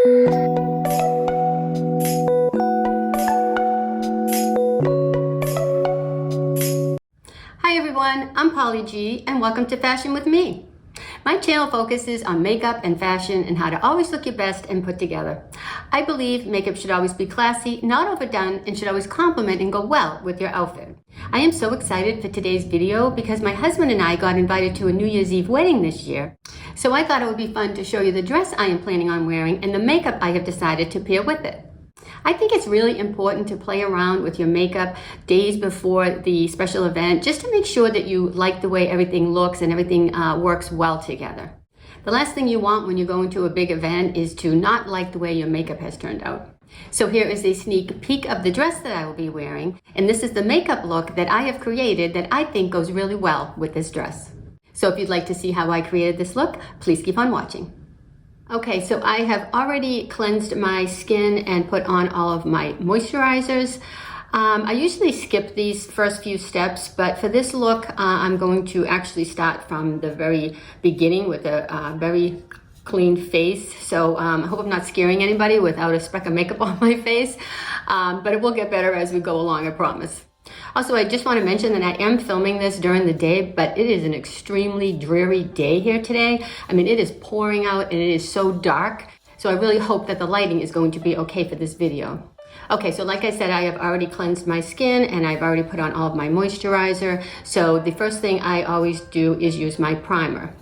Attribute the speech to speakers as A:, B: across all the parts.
A: Hi everyone, I'm Polly G and welcome to Fashion with Me. My channel focuses on makeup and fashion and how to always look your best and put together. I believe makeup should always be classy, not overdone, and should always complement and go well with your outfit. I am so excited for today's video because my husband and I got invited to a New Year's Eve wedding this year. So I thought it would be fun to show you the dress I am planning on wearing and the makeup I have decided to pair with it. I think it's really important to play around with your makeup days before the special event just to make sure that you like the way everything looks and everything works well together. The last thing you want when you're going to a big event is to not like the way your makeup has turned out. So here is a sneak peek of the dress that I will be wearing, and this is the makeup look that I have created that I think goes really well with this dress. So if you'd like to see how I created this look, please keep on watching. Okay, so I have already cleansed my skin and put on all of my moisturizers. I usually skip these first few steps, but for this look, I'm going to actually start from the very beginning with a very clean face. So I hope I'm not scaring anybody without a speck of makeup on my face, but it will get better as we go along, I promise. Also, I just want to mention that I am filming this during the day, but it is an extremely dreary day here today. I mean, it is pouring out and it is so dark. So I really hope that the lighting is going to be okay for this video. Okay, so like I said, I have already cleansed my skin and I've already put on all of my moisturizer. So the first thing I always do is use my primer.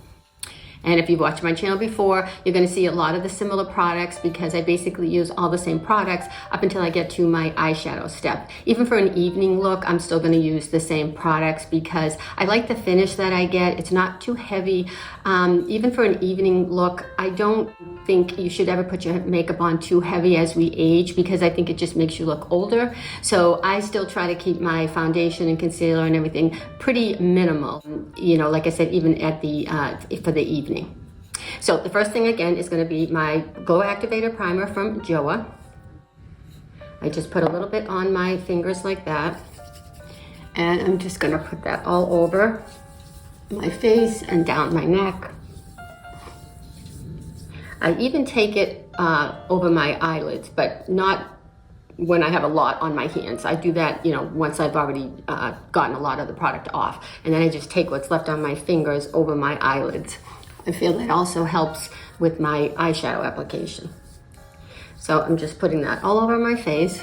A: And if you've watched my channel before, you're going to see a lot of the similar products because I basically use all the same products up until I get to my eyeshadow step. Even for an evening look, I'm still going to use the same products because I like the finish that I get. It's not too heavy. Even for an evening look, I don't think you should ever put your makeup on too heavy as we age because I think it just makes you look older. So I still try to keep my foundation and concealer and everything pretty minimal. You know, like I said, even at the for the evening. So the first thing again is going to be my Glow Activator Primer from Joa. I just put a little bit on my fingers like that. And I'm just going to put that all over my face and down my neck. I even take it over my eyelids, but not when I have a lot on my hands. I do that, you know, once I've already gotten a lot of the product off. And then I just take what's left on my fingers over my eyelids. I feel that also helps with my eyeshadow application. So I'm just putting that all over my face.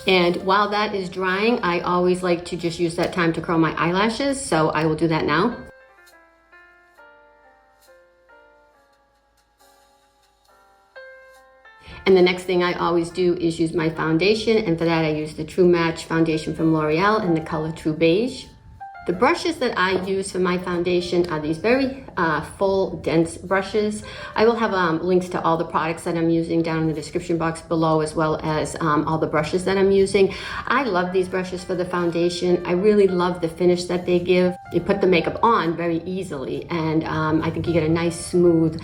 A: And while that is drying, I always like to just use that time to curl my eyelashes. So I will do that now. And the next thing I always do is use my foundation. And for that, I use the True Match foundation from L'Oreal in the color True Beige. The brushes that I use for my foundation are these very full, dense brushes. I will have links to all the products that I'm using down in the description box below, as well as all the brushes that I'm using. I love these brushes for the foundation. I really love the finish that they give. You put the makeup on very easily, and I think you get a nice, smooth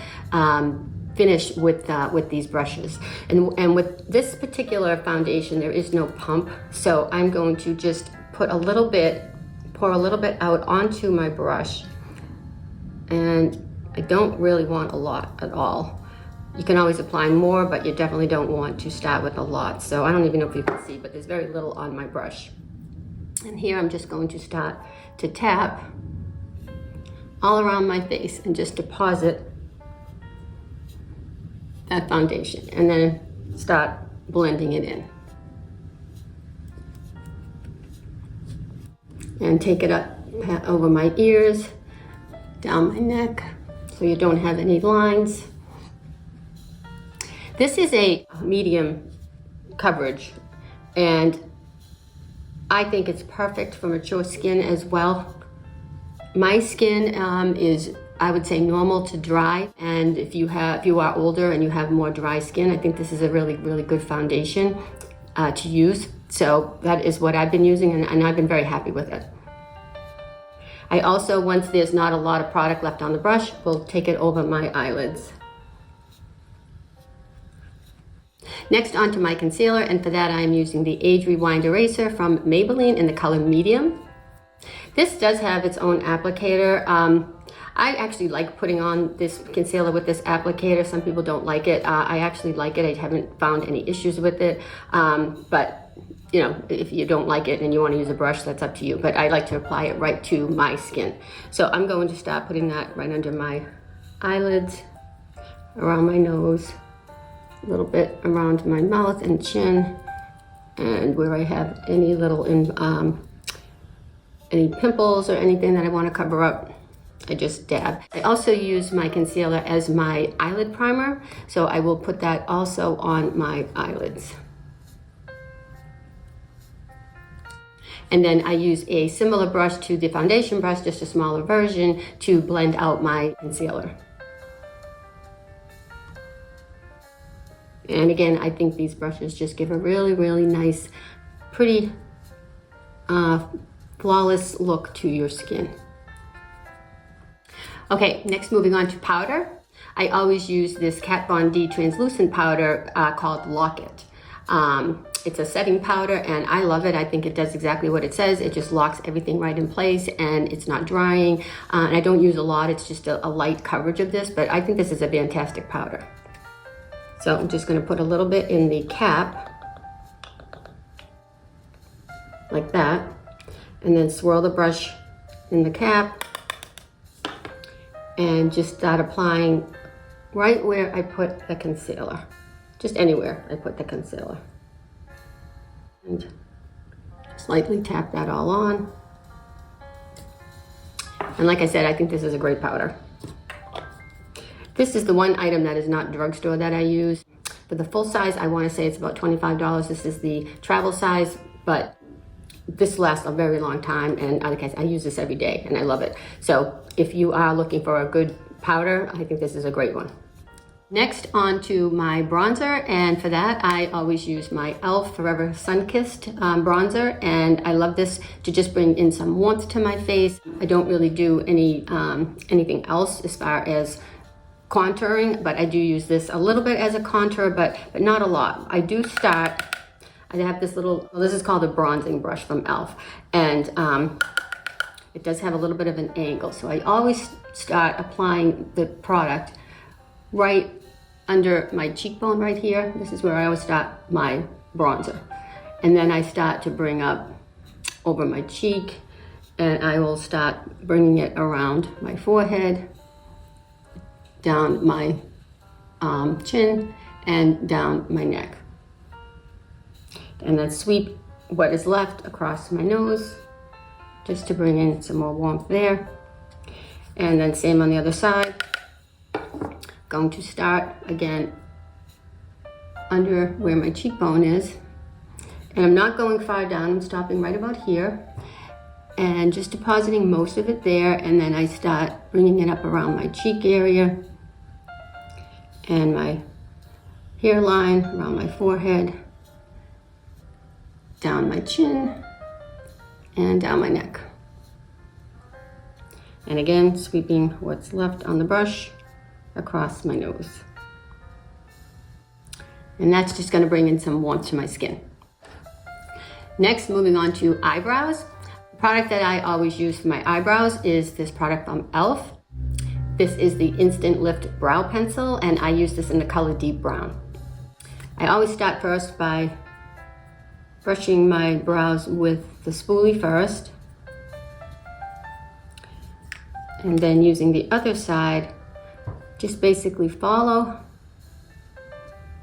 A: finish with these brushes. And with this particular foundation, there is no pump, so I'm going to just pour a little bit out onto my brush, and I don't really want a lot at all. You can always apply more, but you definitely don't want to start with a lot. So I don't even know if you can see, but there's very little on my brush. And here I'm just going to start to tap all around my face and just deposit that foundation and then start blending it in. And take it up over my ears, down my neck, so you don't have any lines. This is a medium coverage, and I think it's perfect for mature skin as well. My skin is, I would say, normal to dry, and if you are older and you have more dry skin, I think this is a really, really good foundation to use. So that is what I've been using, and I've been very happy with it. I also, once there's not a lot of product left on the brush, will take it over my eyelids. Next, onto my concealer, and for that I am using the Age Rewind Eraser from Maybelline in the color Medium. This does have its own applicator. I actually like putting on this concealer with this applicator. Some people don't like it. I actually like it. I haven't found any issues with it. But you know, if you don't like it and you want to use a brush, that's up to you. But I like to apply it right to my skin. So I'm going to start putting that right under my eyelids, around my nose, a little bit around my mouth and chin, and where I have any little any pimples or anything that I want to cover up, I just dab. I also use my concealer as my eyelid primer, so I will put that also on my eyelids. And then I use a similar brush to the foundation brush, just a smaller version, to blend out my concealer. And again, I think these brushes just give a really, really nice, pretty, flawless look to your skin. Okay, next moving on to powder. I always use this Kat Von D translucent powder called Lock It. It's a setting powder and I love it. I think it does exactly what it says. It just locks everything right in place and it's not drying. And I don't use a lot, it's just a light coverage of this, but I think this is a fantastic powder. So I'm just gonna put a little bit in the cap, like that, and then swirl the brush in the cap and just start applying right where I put the concealer. Just anywhere I put the concealer. And just lightly tap that all on. And like I said, I think this is a great powder. This is the one item that is not Drugstore that I use. For the full size, I want to say it's about $25. This is the travel size, but this lasts a very long time, and like I use this every day and I love it. So if you are looking for a good powder, I think this is a great one. Next, on to my bronzer, and for that I always use my e.l.f. Forever Sun-Kissed bronzer, and I love this to just bring in some warmth to my face. I don't really do anything else as far as contouring, but I do use this a little bit as a contour, but not a lot. I do start, I have this little, well, this is called a bronzing brush from e.l.f. and it does have a little bit of an angle, so I always start applying the product right under my cheekbone right here. This is where I always start my bronzer, and then I start to bring up over my cheek, and I will start bringing it around my forehead, down my chin, and down my neck, and then sweep what is left across my nose just to bring in some more warmth there. And then same on the other side. Going to start again under where my cheekbone is, and I'm not going far down, I'm stopping right about here and just depositing most of it there, and then I start bringing it up around my cheek area and my hairline, around my forehead, down my chin, and down my neck. And again, sweeping what's left on the brush across my nose. And that's just going to bring in some warmth to my skin. Next, moving on to eyebrows. The product that I always use for my eyebrows is this product from e.l.f. This is the Instant Lift Brow Pencil, and I use this in the color Deep Brown. I always start first by brushing my brows with the spoolie first, and then using the other side, just basically follow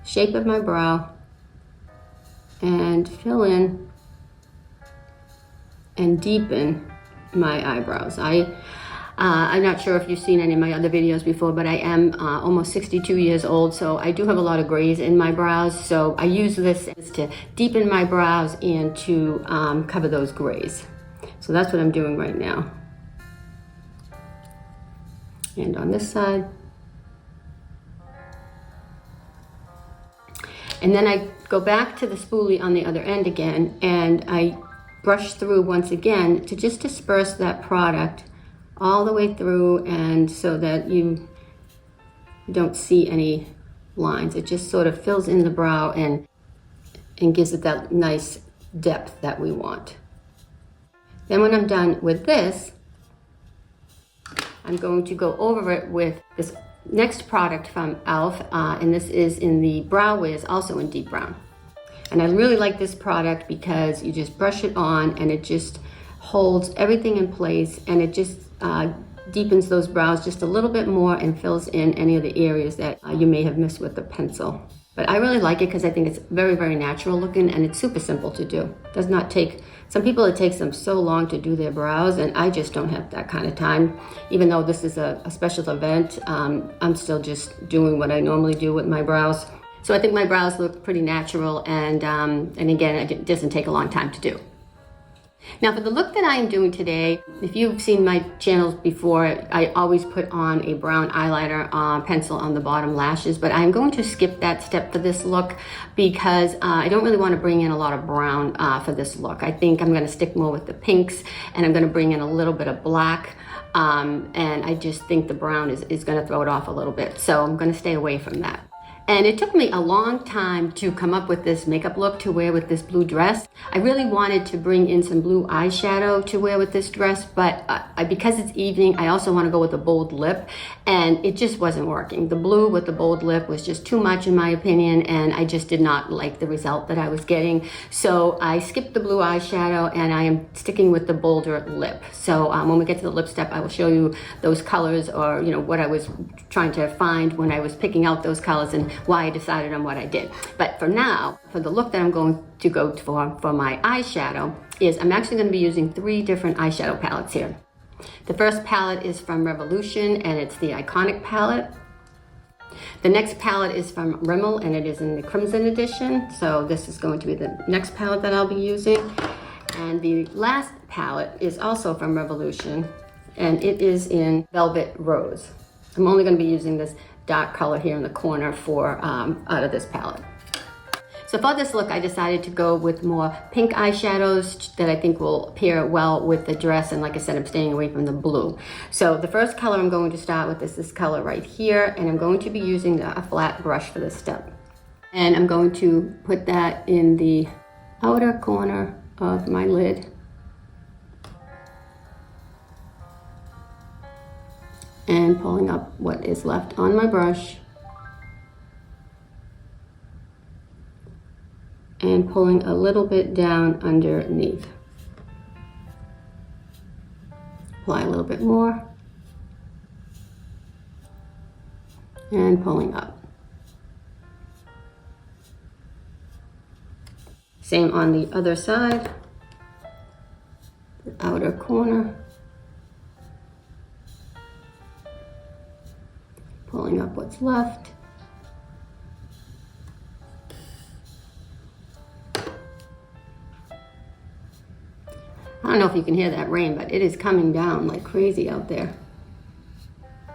A: shape of my brow and fill in and deepen my eyebrows. I'm not sure if you've seen any of my other videos before, but I am almost 62 years old, so I do have a lot of grays in my brows, so I use this to deepen my brows and to cover those grays. So that's what I'm doing right now. And on this side. And then I go back to the spoolie on the other end again, and I brush through once again to just disperse that product all the way through, and so that you don't see any lines. It just sort of fills in the brow and gives it that nice depth that we want. Then when I'm done with this, I'm going to go over it with this next product from e.l.f. And this is in the Brow Wiz, also in deep brown. And I really like this product because you just brush it on and it just holds everything in place, and it just deepens those brows just a little bit more and fills in any of the areas that you may have missed with the pencil. But I really like it because I think it's very, very natural looking, and it's super simple to do. It does not take, some people it takes them so long to do their brows, and I just don't have that kind of time. Even though this is a special event, I'm still just doing what I normally do with my brows. So I think my brows look pretty natural, and again, it doesn't take a long time to do. Now for the look that I am doing today, if you've seen my channels before, I always put on a brown eyeliner pencil on the bottom lashes, but I'm going to skip that step for this look because I don't really want to bring in a lot of brown for this look. I think I'm going to stick more with the pinks, and I'm going to bring in a little bit of black, and I just think the brown is going to throw it off a little bit, so I'm going to stay away from that. And it took me a long time to come up with this makeup look to wear with this blue dress. I really wanted to bring in some blue eyeshadow to wear with this dress, but because it's evening, I also want to go with a bold lip, and it just wasn't working. The blue with the bold lip was just too much in my opinion, and I just did not like the result that I was getting. So I skipped the blue eyeshadow, and I am sticking with the bolder lip. So when we get to the lip step, I will show you those colors, or what I was trying to find when I was picking out those colors and why I decided on what I did. But for now, for the look that I'm going to go for my eyeshadow, is I'm actually going to be using 3 different eyeshadow palettes here. The first palette is from Revolution, and it's the Iconic palette. The next palette is from Rimmel, and it is in the Crimson edition. So this is going to be the next palette that I'll be using. And the last palette is also from Revolution, and it is in Velvet Rose. I'm only going to be using this dark color here in the corner for out of this palette. So for this look, I decided to go with more pink eyeshadows that I think will pair well with the dress, and like I said, I'm staying away from the blue. So the first color I'm going to start with is this color right here, and I'm going to be using a flat brush for this step. And I'm going to put that in the outer corner of my lid. And pulling up what is left on my brush, and pulling a little bit down underneath. Apply a little bit more, and pulling up. Same on the other side, the outer corner. Pulling up what's left. I don't know if you can hear that rain, but it is coming down like crazy out there.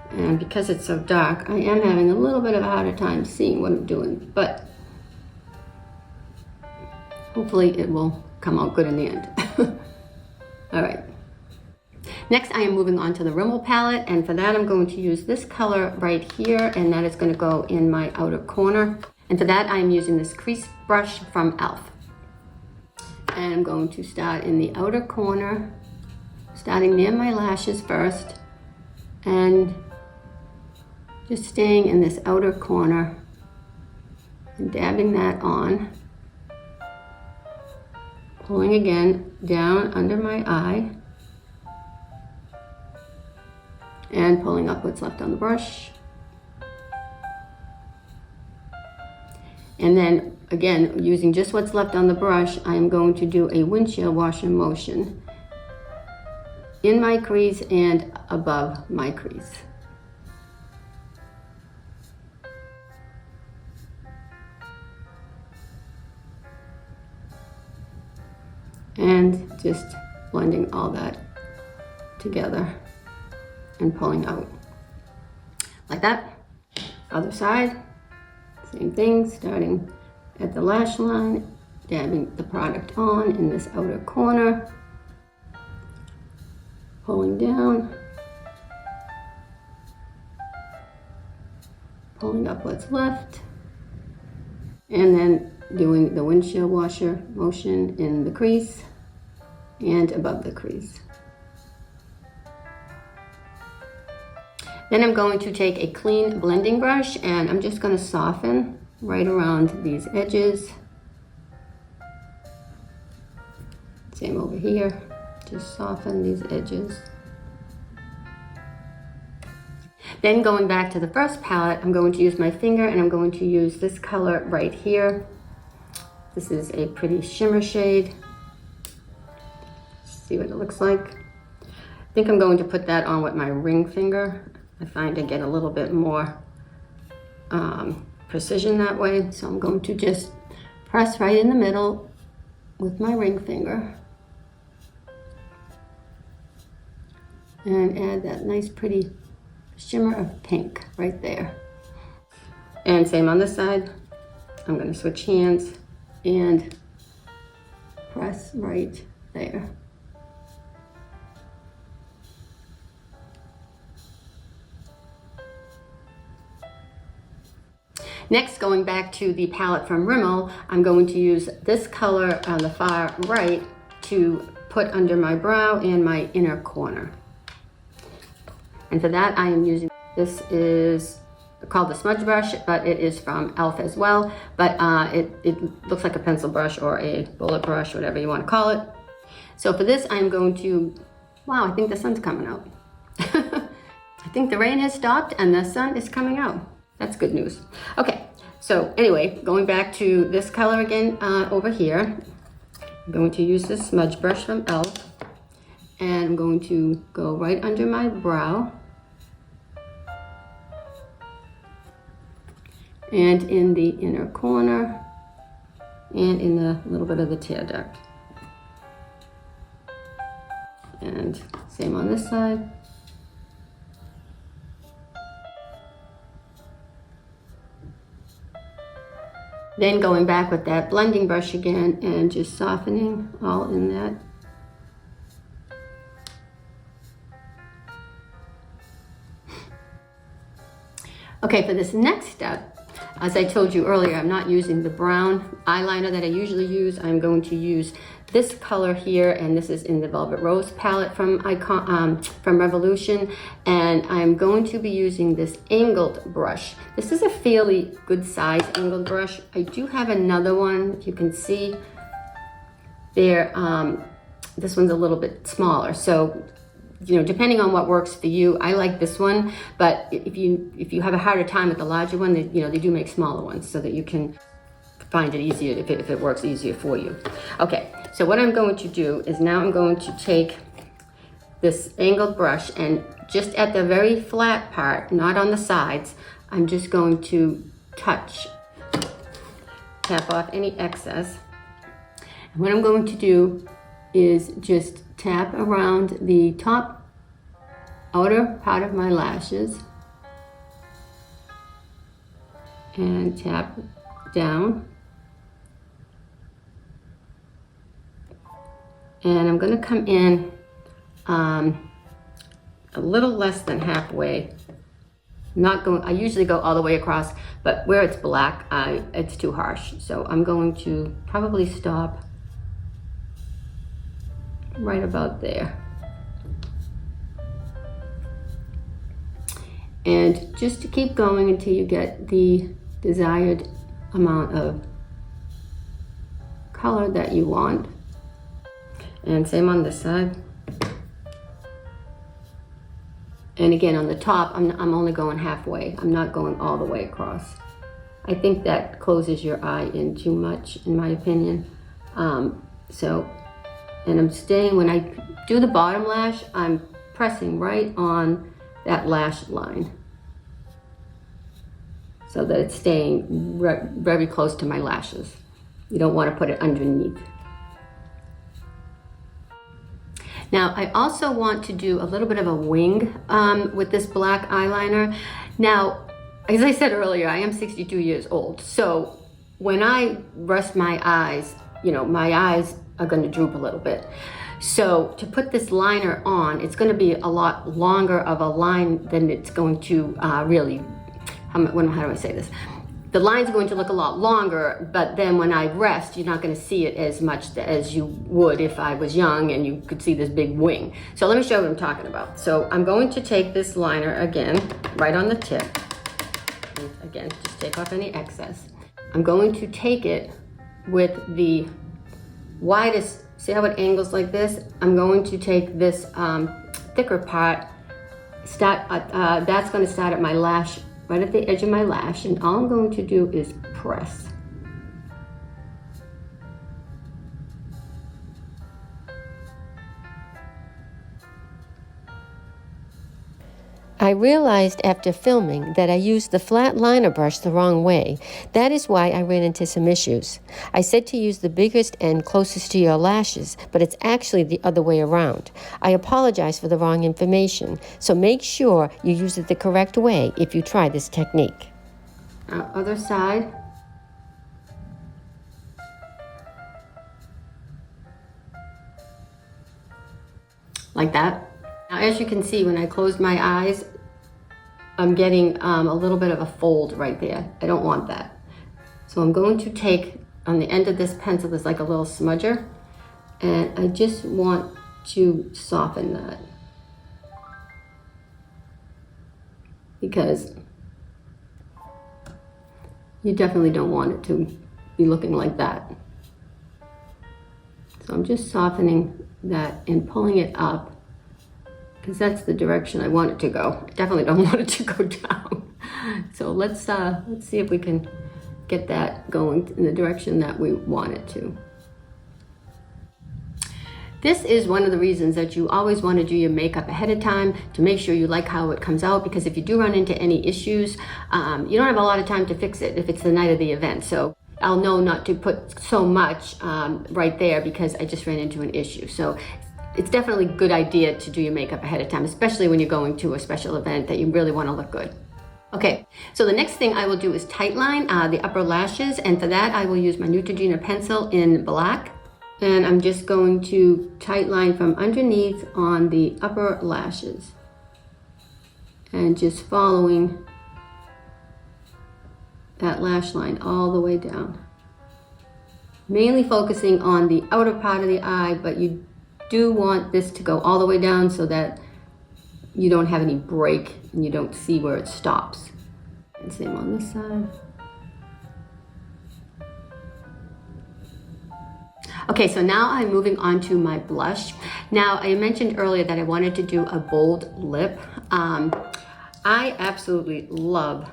A: And because it's so dark, I am having a little bit of a harder time seeing what I'm doing, but hopefully it will come out good in the end. All right. Next, I am moving on to the Rimmel palette, and for that I'm going to use this color right here, and that is going to go in my outer corner. And for that I am using this crease brush from e.l.f. And I'm going to start in the outer corner, starting near my lashes first, and just staying in this outer corner and dabbing that on. Pulling again down under my eye, and pulling up what's left on the brush. And then again, using just what's left on the brush, I am going to do a windshield washer motion in my crease and above my crease. And just blending all that together and pulling out like that. Other side, same thing, starting at the lash line, dabbing the product on in this outer corner, pulling down, pulling up what's left, and then doing the windshield washer motion in the crease and above the crease. Then I'm going to take a clean blending brush and I'm just going to soften right around these edges. Same over here, just soften these edges. Then going back to the first palette, I'm going to use my finger and I'm going to use this color right here. This is a pretty shimmer shade. See what it looks like. I think I'm going to put that on with my ring finger. I find I get a little bit more precision that way. So I'm going to just press right in the middle with my ring finger. And add that nice pretty shimmer of pink right there. And same on this side. I'm going to switch hands and press right there. Next, going back to the palette from Rimmel, I'm going to use this color on the far right to put under my brow and my inner corner. And for that, I am using, this is called the smudge brush, but it is from e.l.f. as well. But it looks like a pencil brush or a bullet brush, whatever you want to call it. So for this, I'm going to, wow, I think the sun's coming out. I think the rain has stopped and the sun is coming out. That's good news. Okay, so anyway, going back to this color again over here, I'm going to use this smudge brush from e.l.f. and I'm going to go right under my brow and in the inner corner and in the little bit of the tear duct. And same on this side. Then going back with that blending brush again and just softening all in that. Okay, for this next step, as I told you earlier, I'm not using the brown eyeliner that I usually use. I'm going to use this color here, and this is in the Velvet Rose palette from Revolution, and I'm going to be using this angled brush. This is a fairly good size angled brush. I do have another one, if you can see there. This one's a little bit smaller, so you know, depending on what works for you. I like this one, but if you have a harder time with the larger one, they do make smaller ones so that you can find it easier if it works easier for you. Okay, so what I'm going to do is now I'm going to take this angled brush and just at the very flat part, not on the sides, I'm just going to tap off any excess. And what I'm going to do is just tap around the top outer part of my lashes and tap down. And I'm going to come in a little less than halfway. I usually go all the way across, but where it's black, it's too harsh. So I'm going to probably stop right about there. And just to keep going until you get the desired amount of color that you want. And same on this side. And again, on the top, I'm only going halfway. I'm not going all the way across. I think that closes your eye in too much, in my opinion. And I'm staying, when I do the bottom lash, I'm pressing right on that lash line so that it's staying very close to my lashes. You don't want to put it underneath. Now, I also want to do a little bit of a wing with this black eyeliner. Now, as I said earlier, I am 62 years old. So when I rest my eyes, my eyes are going to droop a little bit. So to put this liner on, it's going to be a lot longer of a line than it's going to really, how do I say this? the line's going to look a lot longer, but then when I rest, you're not going to see it as much as you would if I was young and you could see this big wing. So let me show you what I'm talking about. So I'm going to take this liner again, right on the tip. And again, just take off any excess. I'm going to take it with the widest, see how it angles like this? I'm going to take this thicker part, that's going to start at my lash, right at the edge of my lash, and all I'm going to do is press. I realized after filming that I used the flat liner brush the wrong way. That is why I ran into some issues. I said to use the biggest end closest to your lashes, but it's actually the other way around. I apologize for the wrong information, so make sure you use it the correct way if you try this technique. Other side. Like that. Now, as you can see, when I close my eyes, I'm getting a little bit of a fold right there. I don't want that. So I'm going to take, on the end of this pencil, there's like a little smudger, and I just want to soften that. Because you definitely don't want it to be looking like that. So I'm just softening that and pulling it up, because that's the direction I want it to go. I definitely don't want it to go down. So let's see if we can get that going in the direction that we want it to. This is one of the reasons that you always want to do your makeup ahead of time to make sure you like how it comes out, because if you do run into any issues, you don't have a lot of time to fix it if it's the night of the event. So I'll know not to put so much right there because I just ran into an issue. So it's definitely a good idea to do your makeup ahead of time, especially when you're going to a special event that you really want to look good. Okay, so the next thing I will do is tightline the upper lashes, and for that I will use my Neutrogena pencil in black. And I'm just going to tightline from underneath on the upper lashes. And just following that lash line all the way down. Mainly focusing on the outer part of the eye, but you do want this to go all the way down so that you don't have any break and you don't see where it stops. And same on this side. Okay, so now I'm moving on to my blush. Now, I mentioned earlier that I wanted to do a bold lip. I absolutely love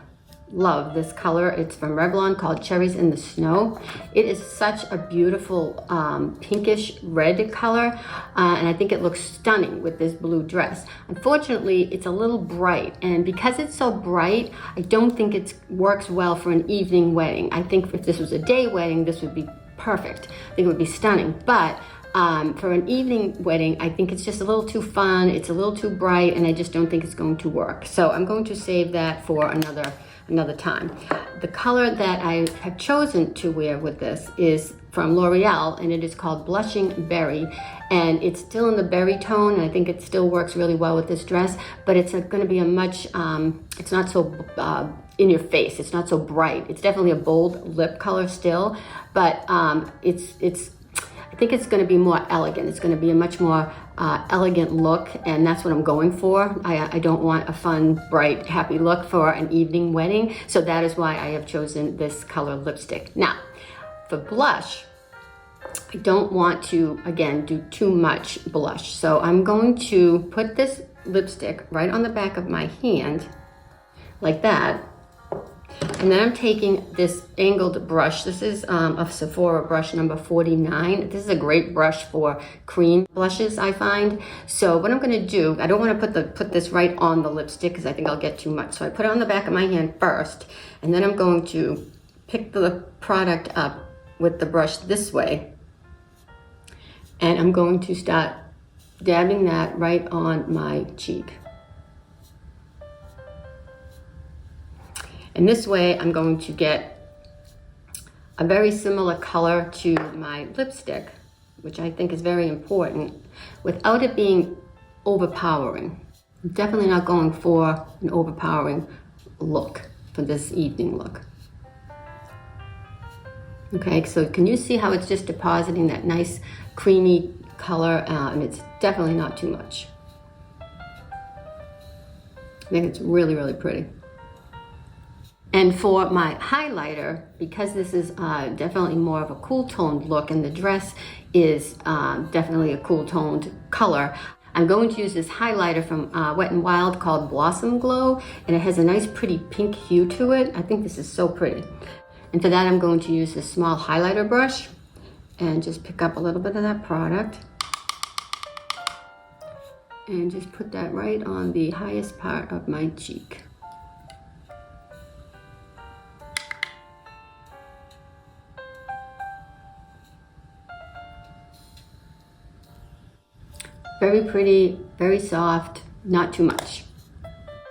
A: this color. It's from Revlon, called Cherries in the Snow. It is such a beautiful pinkish red color, and I think it looks stunning with this blue dress. Unfortunately, it's a little bright, and because it's so bright, I don't think it works well for an evening wedding. I think if this was a day wedding, this would be perfect. I think it would be stunning, but for an evening wedding, I think it's just a little too fun, it's a little too bright, and I just don't think it's going to work. So I'm going to save that for another time. The color that I have chosen to wear with this is from L'Oreal, and it is called Blushing Berry, and it's still in the berry tone, and I think it still works really well with this dress, but it's going to be a much, it's not so in your face, it's not so bright. It's definitely a bold lip color still, but I think it's going to be more elegant. It's going to be a much more elegant look, and that's what I'm going for. I don't want a fun, bright, happy look for an evening wedding, so that is why I have chosen this color lipstick. Now, for blush, I don't want to, again, do too much blush. So I'm going to put this lipstick right on the back of my hand, like that. And then I'm taking this angled brush. This is a Sephora brush number 49. This is a great brush for cream blushes, I find. So what I'm gonna do, I don't wanna put this right on the lipstick because I think I'll get too much. So I put it on the back of my hand first, and then I'm going to pick the product up with the brush this way. And I'm going to start dabbing that right on my cheek. And this way I'm going to get a very similar color to my lipstick, which I think is very important, without it being overpowering. I'm definitely not going for an overpowering look for this evening look. Okay, so can you see how it's just depositing that nice creamy color, and it's definitely not too much. I think it's really, really pretty. And for my highlighter, because this is definitely more of a cool toned look and the dress is definitely a cool toned color, I'm going to use this highlighter from Wet n Wild called Blossom Glow, and it has a nice pretty pink hue to it. I think this is so pretty. And for that, I'm going to use this small highlighter brush and just pick up a little bit of that product and just put that right on the highest part of my cheek. Very pretty, very soft, not too much.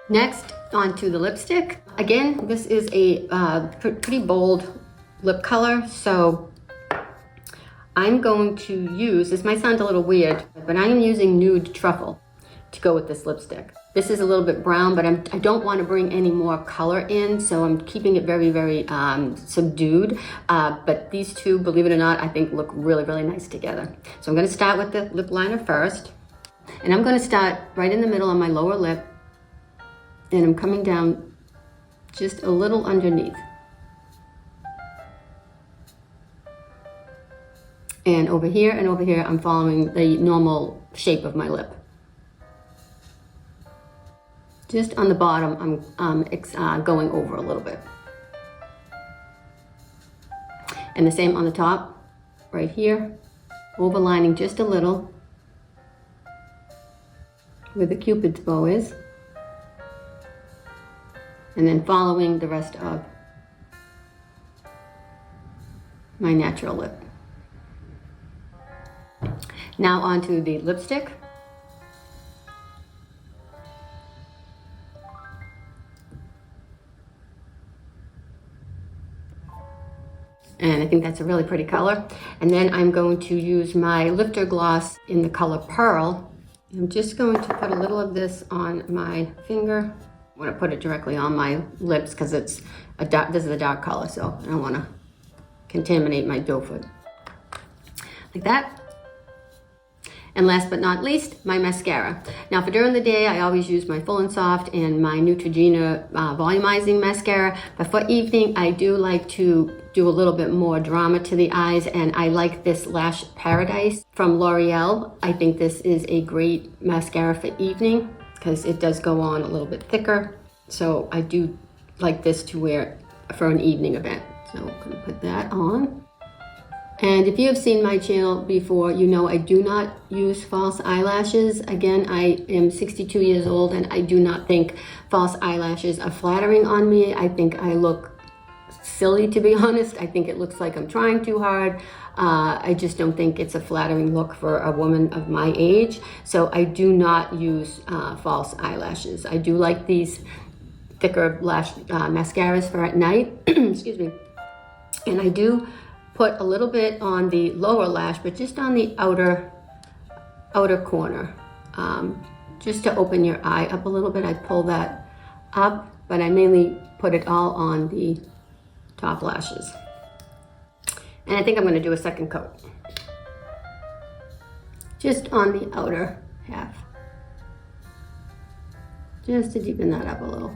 A: Next, onto the lipstick. Again, this is a pretty bold lip color, so I'm going to use, this might sound a little weird, but I am using Nude Truffle to go with this lipstick. This is a little bit brown, but I don't want to bring any more color in, so I'm keeping it very, very subdued. But these two, believe it or not, I think look really, really nice together. So I'm going to start with the lip liner first, and I'm going to start right in the middle on my lower lip, and I'm coming down just a little underneath. And over here and over here, I'm following the normal shape of my lip. Just on the bottom, I'm going over a little bit. And the same on the top, right here, overlining just a little where the Cupid's bow is. And then following the rest of my natural lip. Now onto the lipstick. And I think that's a really pretty color. And then I'm going to use my lifter gloss in the color Pearl. I'm just going to put a little of this on my finger. I want to put it directly on my lips because it's a dark, this is a dark color, so I don't want to contaminate my doe foot. Like that. And last but not least, my mascara. Now for during the day, I always use my Full and Soft and my Neutrogena volumizing mascara. But for evening, I do like to do a little bit more drama to the eyes, and I like this Lash Paradise from L'Oreal. I think this is a great mascara for evening because it does go on a little bit thicker. So I do like this to wear for an evening event. So I'm gonna put that on. And if you have seen my channel before, you know I do not use false eyelashes. Again, I am 62 years old and I do not think false eyelashes are flattering on me. I think I look silly, to be honest. I think it looks like I'm trying too hard. I just don't think it's a flattering look for a woman of my age. So I do not use false eyelashes. I do like these thicker lash mascaras for at night. Excuse me. And I do put a little bit on the lower lash, but just on the outer corner, just to open your eye up a little bit. I pull that up, but I mainly put it all on the top lashes. And I think I'm going to do a second coat, just on the outer half, just to deepen that up a little.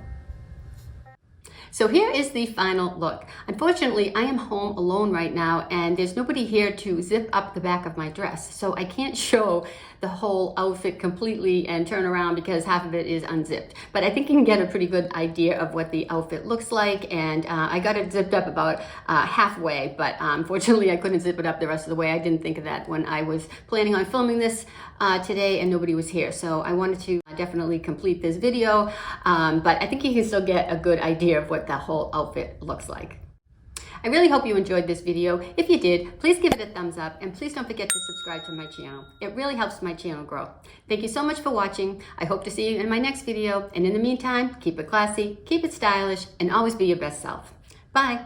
A: So here is the final look. Unfortunately, I am home alone right now and there's nobody here to zip up the back of my dress. So I can't show the whole outfit completely and turn around because half of it is unzipped. But I think you can get a pretty good idea of what the outfit looks like. And I got it zipped up about halfway, but unfortunately I couldn't zip it up the rest of the way. I didn't think of that when I was planning on filming this today and nobody was here. So I wanted to definitely complete this video, but I think you can still get a good idea of what the whole outfit looks like. I really hope you enjoyed this video. If you did, please give it a thumbs up and please don't forget to subscribe to my channel. It really helps my channel grow. Thank you so much for watching. I hope to see you in my next video. And in the meantime, keep it classy, keep it stylish, and always be your best self. Bye.